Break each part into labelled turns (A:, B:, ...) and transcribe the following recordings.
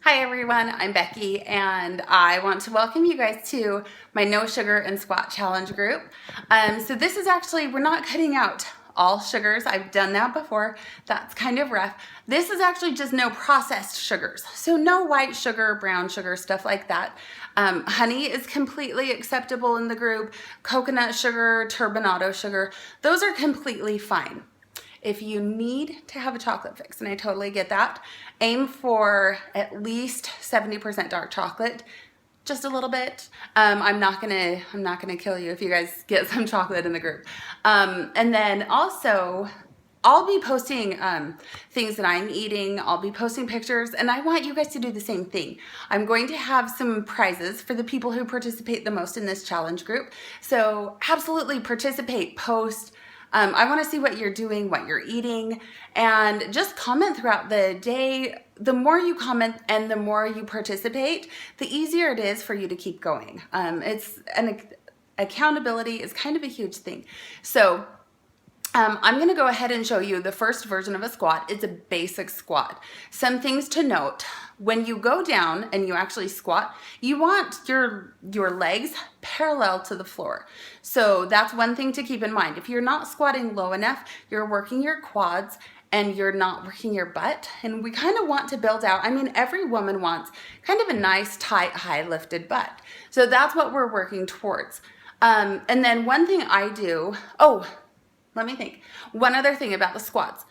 A: Hi everyone, I'm Becky and I want to welcome you guys to my No Sugar and Squat Challenge group. So this is actually, we're not cutting out all sugars. I've done that before. That's kind of rough. This is actually just no processed sugars. So no white sugar, brown sugar, stuff like that. Honey is completely acceptable in the group. Coconut sugar, turbinado sugar, those are completely fine. If you need to have a chocolate fix, and I totally get that, aim for at least 70% dark chocolate, just a little bit. I'm not gonna kill you if you guys get some chocolate in the group. And then also, I'll be posting things that I'm eating. I'll be posting pictures, and I want you guys to do the same thing. I'm going to have some prizes for the people who participate the most in this challenge group. So absolutely participate, post. I want to see what you're doing, what you're eating, and just comment throughout the day. The more you comment and the more you participate, the easier it is for you to keep going. Accountability is kind of a huge thing. So I'm going to go ahead and show you the first version of a squat. It's a basic squat. Some things to note: when you go down and you actually squat, you want your legs parallel to the floor. So that's one thing to keep in mind. If you're not squatting low enough, you're working your quads and you're not working your butt. And we kind of want to build out, I mean, every woman wants kind of a nice, tight, high lifted butt. So that's what we're working towards. And then one thing I do, let me think. One other thing about the squats.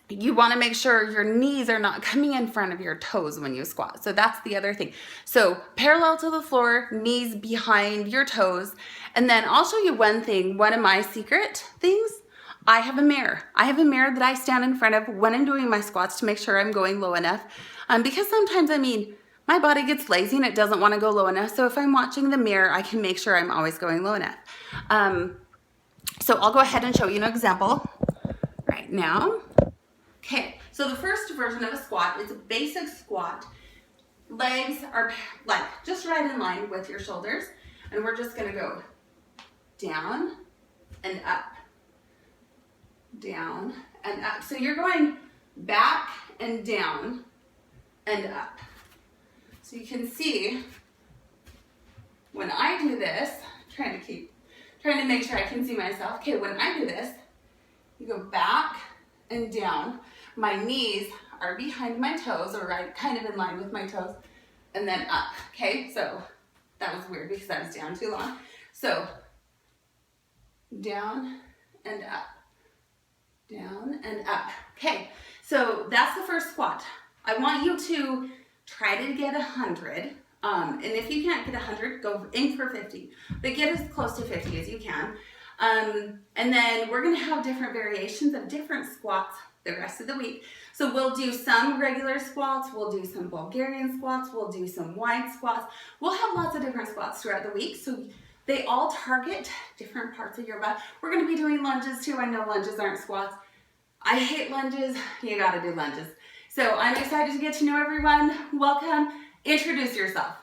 A: You want to make sure your knees are not coming in front of your toes when you squat. So that's the other thing. So parallel to the floor, knees behind your toes. And then I'll show you one thing, one of my secret things. I have a mirror. I have a mirror that I stand in front of when I'm doing my squats to make sure I'm going low enough. Because sometimes, my body gets lazy and it doesn't want to go low enough. So if I'm watching the mirror, I can make sure I'm always going low enough. So I'll go ahead and show you an example right now. Okay, so the first version of a squat is a basic squat. Legs are like just right in line with your shoulders, and we're just gonna go down and up, down and up. So you're going back and down and up. So you can see when I do this, trying to make sure I can see myself. Okay, when I do this, you go back and down. My knees are behind my toes, or right kind of in line with my toes, and then up. Okay, so that was weird because I was down too long. So down and up, down and up. Okay, so that's the first squat. I want you to try to get 100. And if you can't get 100, go aim for 50, but get as close to 50 as you can. And then we're gonna have different variations of different squats the rest of the week. So we'll do some regular squats, we'll do some Bulgarian squats, we'll do some wide squats. We'll have lots of different squats throughout the week. So they all target different parts of your butt. We're gonna be doing lunges too. I know lunges aren't squats. I hate lunges, you gotta do lunges. So I'm excited to get to know everyone. Welcome. Introduce yourself.